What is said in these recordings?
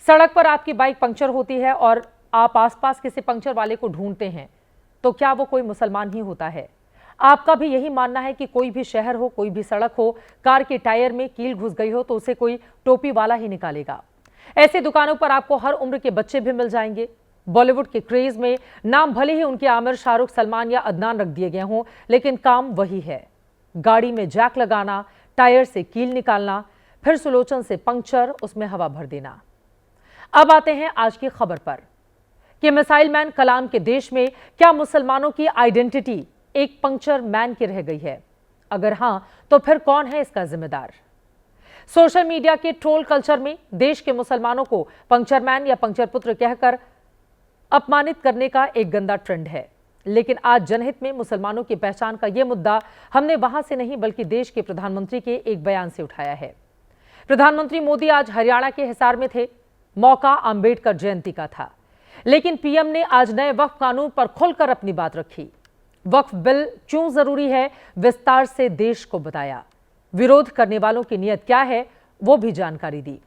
सड़क पर आपकी बाइक पंक्चर होती है और आप आसपास किसी पंक्चर वाले को ढूंढते हैं, तो क्या वो कोई मुसलमान ही होता है? आपका भी यही मानना है कि कोई भी शहर हो, कोई भी सड़क हो, कार के टायर में कील घुस गई हो तो उसे कोई टोपी वाला ही निकालेगा। ऐसी दुकानों पर आपको हर उम्र के बच्चे भी मिल जाएंगे। बॉलीवुड के क्रेज में नाम भले ही उनके आमिर, शाहरुख, सलमान या अदनान रख दिए गए हों, लेकिन काम वही है। गाड़ी में जैक लगाना, टायर से कील निकालना, फिर सुलोचन से पंक्चर, उसमें हवा भर देना। अब आते हैं आज की खबर पर कि मिसाइल मैन कलाम के देश में क्या मुसलमानों की आइडेंटिटी एक पंक्चर मैन की रह गई है? अगर हां, तो फिर कौन है इसका जिम्मेदार? सोशल मीडिया के ट्रोल कल्चर में देश के मुसलमानों को पंक्चर मैन या पंक्चर पुत्र कहकर अपमानित करने का एक गंदा ट्रेंड है। लेकिन आज जनहित में मुसलमानों की पहचान का यह मुद्दा हमने वहां से नहीं बल्कि देश के प्रधानमंत्री के एक बयान से उठाया है। प्रधानमंत्री मोदी आज हरियाणा के हिसार में थे। मौका अंबेडकर जयंती का था, लेकिन पीएम ने आज नए वक्फ कानून पर खुलकर अपनी बात रखी। वक्फ बिल क्यों जरूरी है, विस्तार से देश को बताया। विरोध करने वालों की नीयत क्या है, वो भी जानकारी दी।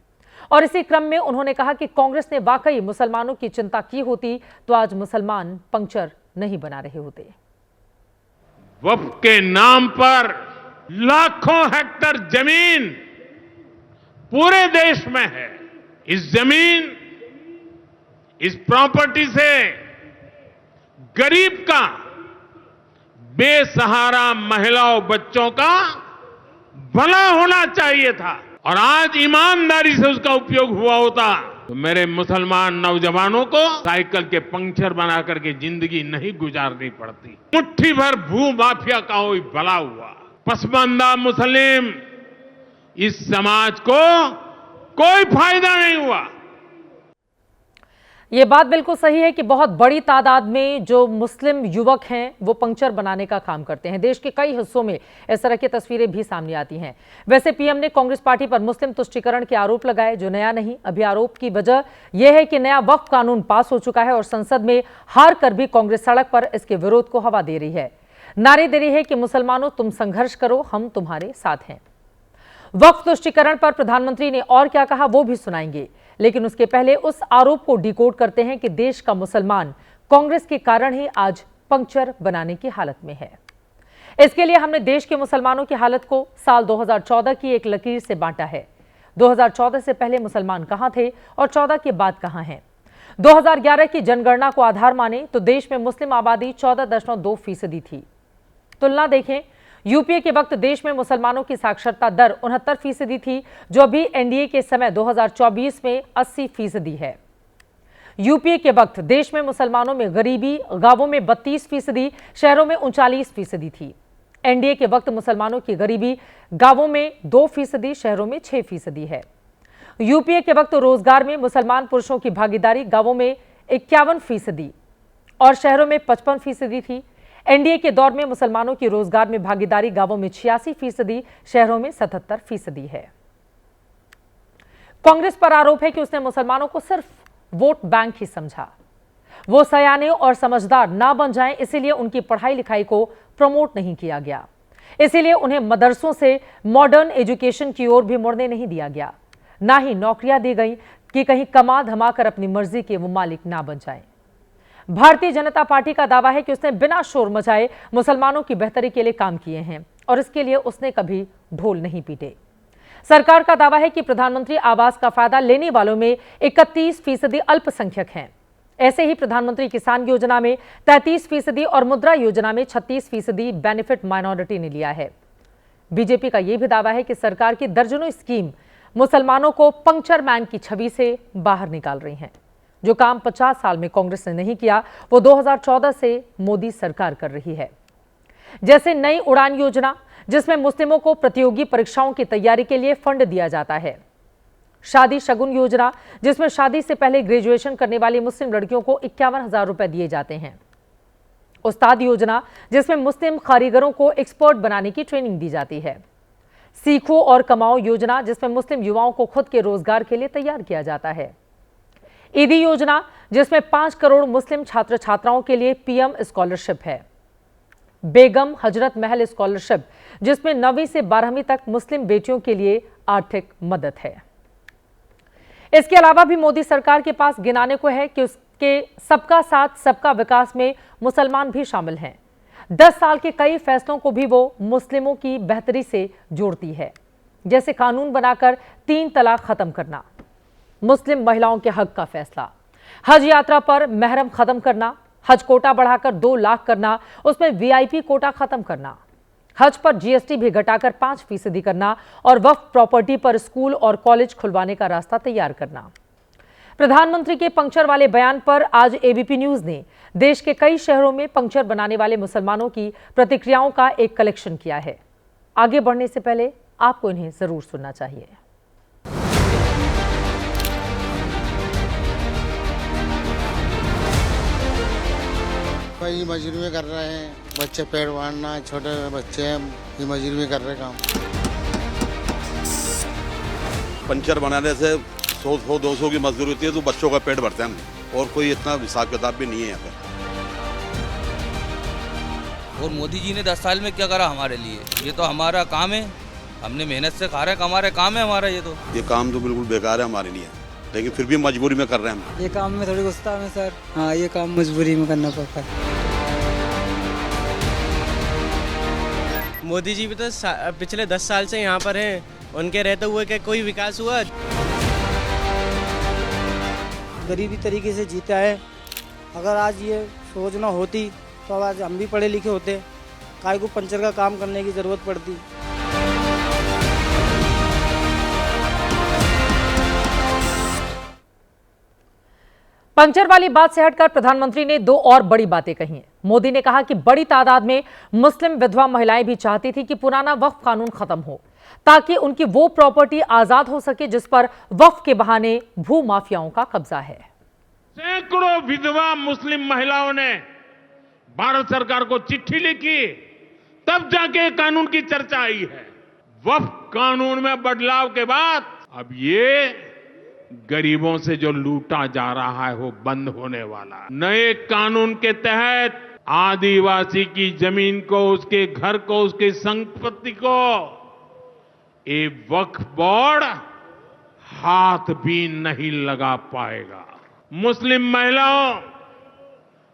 और इसी क्रम में उन्होंने कहा कि कांग्रेस ने वाकई मुसलमानों की चिंता की होती तो आज मुसलमान पंक्चर नहीं बना रहे होते। वक्फ के नाम पर लाखों हेक्टेयर जमीन पूरे देश में है। इस जमीन, इस प्रॉपर्टी से गरीब का, बेसहारा महिलाओं, बच्चों का भला होना चाहिए था और आज ईमानदारी से उसका उपयोग हुआ होता तो मेरे मुसलमान नौजवानों को साइकिल के पंक्चर बना करके जिंदगी नहीं गुजारनी पड़ती। मुट्ठी भर भू माफिया का कोई भला हुआ। पसमानदा मुस्लिम इस समाज को कोई फायदा नहीं हुआ। ये बात बिल्कुल सही है कि बहुत बड़ी तादाद में जो मुस्लिम युवक हैं वो पंक्चर बनाने का काम करते हैं। देश के कई हिस्सों में इस तरह की तस्वीरें भी सामने आती हैं। वैसे पीएम ने कांग्रेस पार्टी पर मुस्लिम तुष्टीकरण के आरोप लगाए, जो नया नहीं। अभी आरोप की वजह यह है कि नया वक्फ कानून पास हो चुका है और संसद में हार कर भी कांग्रेस सड़क पर इसके विरोध को हवा दे रही है। नारे दे रही है कि मुसलमानों, तुम संघर्ष करो, हम तुम्हारे साथ हैं। वक्फ तुष्टीकरण पर प्रधानमंत्री ने और क्या कहा वो भी सुनाएंगे, लेकिन उसके पहले उस आरोप को डिकोड करते हैं कि देश का मुसलमान कांग्रेस के कारण ही आज पंक्चर बनाने की हालत में है। इसके लिए हमने देश के मुसलमानों की हालत को साल 2014 की एक लकीर से बांटा है। 2014 से पहले मुसलमान कहां थे और 14 के बाद कहां हैं? 2011 की जनगणना को आधार माने तो देश में मुस्लिम आबादी 14.2% थी। तुलना देखें, यूपीए के वक्त देश में मुसलमानों की साक्षरता दर 69% थी, जो अभी एनडीए के समय 2024 में 80% है। यूपीए के वक्त देश में मुसलमानों में गरीबी गांवों में 32%, शहरों में 39% थी। एनडीए के वक्त मुसलमानों की गरीबी गांवों में 2%, शहरों में 6% है। यूपीए के वक्त रोजगार में मुसलमान पुरुषों की भागीदारी गांवों में 51% और शहरों में 55% थी। एनडीए के दौर में मुसलमानों की रोजगार में भागीदारी गांवों में 86%, शहरों में 77% है। कांग्रेस पर आरोप है कि उसने मुसलमानों को सिर्फ वोट बैंक ही समझा। वो सयाने और समझदार ना बन जाएं, इसीलिए उनकी पढ़ाई लिखाई को प्रमोट नहीं किया गया। इसीलिए उन्हें मदरसों से मॉडर्न एजुकेशन की ओर भी मुड़ने नहीं दिया गया। ना ही नौकरियां दी गई कि कहीं कमा धमा कर अपनी मर्जी के वो मालिक ना बन जाएं। भारतीय जनता पार्टी का दावा है कि उसने बिना शोर मचाए मुसलमानों की बेहतरी के लिए काम किए हैं और इसके लिए उसने कभी ढोल नहीं पीटे। सरकार का दावा है कि प्रधानमंत्री आवास का फायदा लेने वालों में 31% अल्पसंख्यक हैं। ऐसे ही प्रधानमंत्री किसान योजना में 33% और मुद्रा योजना में 36% बेनिफिट माइनॉरिटी ने लिया है। बीजेपी का यह भी दावा है कि सरकार की दर्जनों स्कीम मुसलमानों को पंक्चर मैन की छवि से बाहर निकाल रही हैं। जो काम 50 साल में कांग्रेस ने नहीं किया, वो 2014 से मोदी सरकार कर रही है। जैसे नई उड़ान योजना, जिसमें मुस्लिमों को प्रतियोगी परीक्षाओं की तैयारी के लिए फंड दिया जाता है। शादी शगुन योजना, जिसमें शादी से पहले ग्रेजुएशन करने वाली मुस्लिम लड़कियों को 51,000 रुपए दिए जाते हैं। उस्ताद योजना, जिसमें मुस्लिम कारीगरों को एक्सपर्ट बनाने की ट्रेनिंग दी जाती है। सीखो और कमाओ योजना, जिसमें मुस्लिम युवाओं को खुद के रोजगार के लिए तैयार किया जाता है। ईदी योजना, जिसमें 5 करोड़ मुस्लिम छात्र छात्राओं के लिए पीएम स्कॉलरशिप है। बेगम हजरत महल स्कॉलरशिप, जिसमें 9वीं से 12वीं तक मुस्लिम बेटियों के लिए आर्थिक मदद है। इसके अलावा भी मोदी सरकार के पास गिनाने को है कि उसके सबका साथ सबका विकास में मुसलमान भी शामिल हैं। 10 साल के कई फैसलों को भी वो मुस्लिमों की बेहतरी से जोड़ती है, जैसे कानून बनाकर 3 तलाक खत्म करना, मुस्लिम महिलाओं के हक का फैसला, हज यात्रा पर महरम खत्म करना, हज कोटा बढ़ाकर 2 लाख करना, उसमें वीआईपी कोटा खत्म करना, हज पर जीएसटी भी घटाकर 5% करना और वक्फ प्रॉपर्टी पर स्कूल और कॉलेज खुलवाने का रास्ता तैयार करना। प्रधानमंत्री के पंक्चर वाले बयान पर आज एबीपी न्यूज ने देश के कई शहरों में पंक्चर बनाने वाले मुसलमानों की प्रतिक्रियाओं का एक कलेक्शन किया है। आगे बढ़ने से पहले आपको इन्हें जरूर सुनना चाहिए। भाई मजदूरी में कर रहे हैं, बच्चे पेड़ बांधना, छोटे बच्चे हैं, ये मजदूरी में कर रहे काम। पंचर बनाने से 100-200 की मजदूरी होती है तो बच्चों का पेट भरते हैं और कोई इतना हिसाब किताब भी नहीं है यहाँ पे। और मोदी जी ने 10 साल में क्या करा हमारे लिए? ये तो हमारा काम है, हमने मेहनत से खा रहे हैं, हमारा काम है हमारा। ये काम तो बिल्कुल बेकार है हमारे लिए, लेकिन फिर भी मजबूरी में कर रहे हैं हम। ये काम में थोड़ी गुस्सा है सर। हाँ, ये काम मजबूरी में करना पड़ता है। मोदी जी भी तो पिछले 10 साल से यहाँ पर हैं, उनके रहते हुए क्या कोई विकास हुआ? गरीबी तरीके से जीता है। अगर आज ये सोच ना होती तो आज हम भी पढ़े लिखे होते, काय को पंचर का काम करने की जरूरत पड़ती। पंचर वाली बात से हटकर प्रधानमंत्री ने 2 और बड़ी बातें कही हैं। मोदी ने कहा कि बड़ी तादाद में मुस्लिम विधवा महिलाएं भी चाहती थी कि पुराना वक्फ कानून खत्म हो, ताकि उनकी वो प्रॉपर्टी आजाद हो सके जिस पर वक्फ के बहाने भू माफियाओं का कब्जा है। सैकड़ों विधवा मुस्लिम महिलाओं ने भारत सरकार को चिट्ठी लिखी, तब जाके कानून की चर्चा आई है। वक्फ कानून में बदलाव के बाद अब ये गरीबों से जो लूटा जा रहा है वो बंद होने वाला है। नए कानून के तहत आदिवासी की जमीन को, उसके घर को, उसकी संपत्ति को ये वक्फ बोर्ड हाथ भी नहीं लगा पाएगा। मुस्लिम महिलाओं,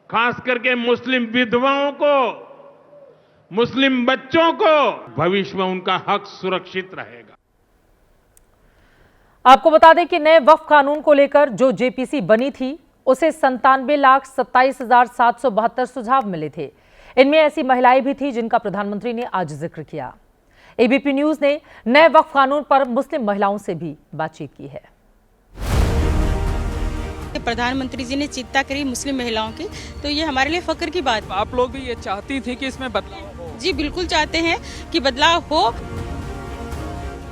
खास करके मुस्लिम विधवाओं को, मुस्लिम बच्चों को भविष्य में उनका हक सुरक्षित रहेगा। आपको बता दें कि नए वक्फ कानून को लेकर जो जेपीसी बनी थी उसे 97,27,772 सुझाव मिले थे। इनमें ऐसी महिलाएं भी थी जिनका प्रधानमंत्री ने आज जिक्र किया। एबीपी न्यूज ने नए वक्फ कानून पर मुस्लिम महिलाओं से भी बातचीत की है। प्रधानमंत्री जी ने चिंता करी मुस्लिम महिलाओं की, तो ये हमारे लिए फख्र की बात। आप लोग भी ये चाहती थी कि इसमें बदलाव हो? जी बिल्कुल चाहते हैं कि बदलाव हो।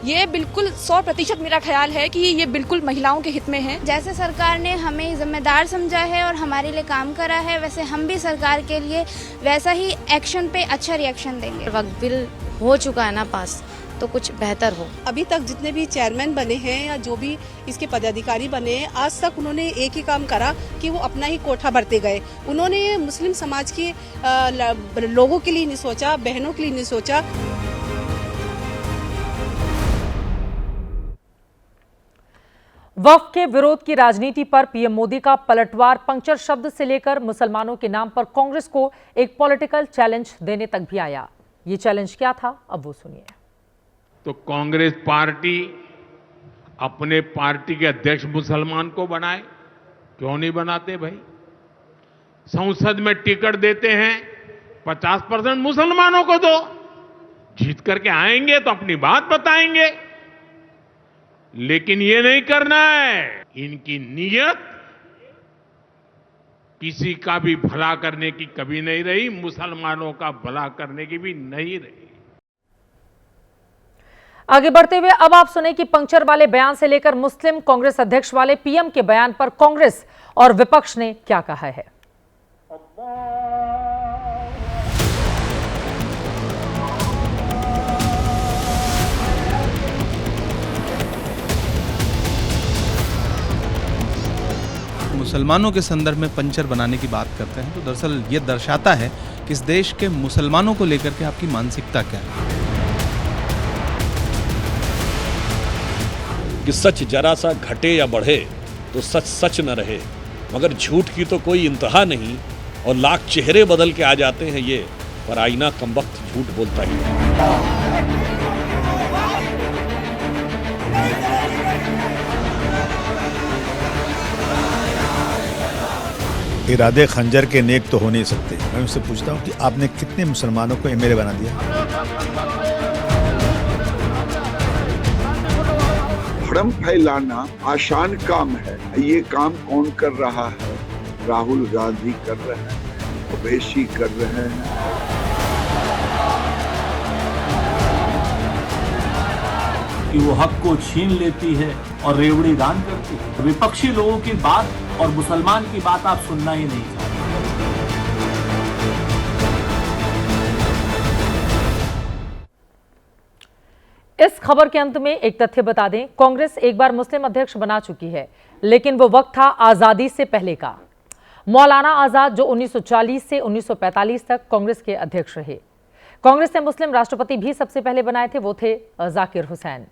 ये बिल्कुल 100% मेरा ख्याल है कि ये बिल्कुल महिलाओं के हित में है। जैसे सरकार ने हमें जिम्मेदार समझा है और हमारे लिए काम करा है, वैसे हम भी सरकार के लिए वैसा ही एक्शन पे अच्छा रिएक्शन देंगे। वक्त बिल हो चुका है ना पास, तो कुछ बेहतर हो। अभी तक जितने भी चेयरमैन बने हैं या जो भी इसके पदाधिकारी बने हैं, आज तक उन्होंने एक ही काम करा कि वो अपना ही कोठा भरते गए। उन्होंने मुस्लिम समाज के लोगों के लिए नहीं सोचा, बहनों के लिए नहीं सोचा। वक्फ के विरोध की राजनीति पर पीएम मोदी का पलटवार पंक्चर शब्द से लेकर मुसलमानों के नाम पर कांग्रेस को एक पॉलिटिकल चैलेंज देने तक भी आया। ये चैलेंज क्या था, अब वो सुनिए। तो कांग्रेस पार्टी अपने पार्टी के अध्यक्ष मुसलमान को बनाए, क्यों नहीं बनाते भाई? संसद में टिकट देते हैं, 50% मुसलमानों को दो, जीत करके आएंगे तो अपनी बात बताएंगे। लेकिन ये नहीं करना है। इनकी नीयत किसी का भी भला करने की कभी नहीं रही, मुसलमानों का भला करने की भी नहीं रही। आगे बढ़ते हुए अब आप सुने कि पंक्चर वाले बयान से लेकर मुस्लिम कांग्रेस अध्यक्ष वाले पीएम के बयान पर कांग्रेस और विपक्ष ने क्या कहा है। मुसलमानों के संदर्भ में पंचर बनाने की बात करते हैं तो दरअसल ये दर्शाता है कि इस देश के मुसलमानों को लेकर के आपकी मानसिकता क्या है। कि सच जरा सा घटे या बढ़े तो सच सच न रहे, मगर झूठ की तो कोई इंतहा नहीं और लाख चेहरे बदल के आ जाते हैं ये, पर आईना कमबख्त झूठ बोलता ही है। इरादे खंजर के नेक तो हो नहीं सकते। मैं उनसे पूछता हूँ कि आपने कितने मुसलमानों को एमएलए बना दिया? भ्रम फैलाना आसान काम है। ये काम कौन कर रहा है? राहुल गांधी कर रहे हैं, ओवैसी कर रहे हैं। कि वो हक को छीन लेती है और रेवड़ी दान करती है। विपक्षी लोगों की बात और मुसलमान की बात आप सुनना ही नहीं चाहते। इस खबर के अंत में एक तथ्य बता दें, कांग्रेस एक बार मुस्लिम अध्यक्ष बना चुकी है, लेकिन वो वक्त था आजादी से पहले का। मौलाना आजाद जो 1940 से 1945 तक कांग्रेस के अध्यक्ष रहे। कांग्रेस ने मुस्लिम राष्ट्रपति भी सबसे पहले बनाए थे, वो थे जाकिर हुसैन।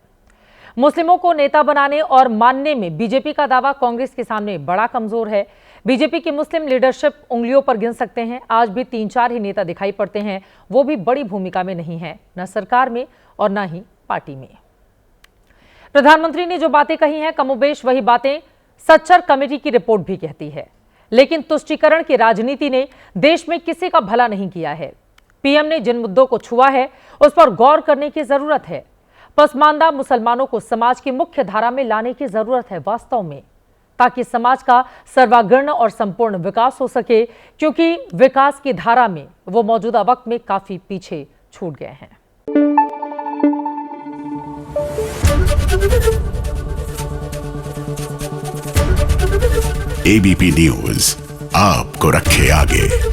मुस्लिमों को नेता बनाने और मानने में बीजेपी का दावा कांग्रेस के सामने बड़ा कमजोर है। बीजेपी की मुस्लिम लीडरशिप उंगलियों पर गिन सकते हैं। आज भी 3-4 ही नेता दिखाई पड़ते हैं, वो भी बड़ी भूमिका में नहीं है, न सरकार में और न ही पार्टी में। प्रधानमंत्री ने जो बातें कही हैं, कमोबेश वही बातें सच्चर कमेटी की रिपोर्ट भी कहती है। लेकिन तुष्टीकरण की राजनीति ने देश में किसी का भला नहीं किया है। पीएम ने जिन मुद्दों को छुआ है, उस पर गौर करने की जरूरत है। पसमानदा मुसलमानों को समाज की मुख्य धारा में लाने की जरूरत है वास्तव में, ताकि समाज का सर्वांगीण और संपूर्ण विकास हो सके, क्योंकि विकास की धारा में वो मौजूदा वक्त में काफी पीछे छूट गए हैं। एबीपी न्यूज आपको रखे आगे।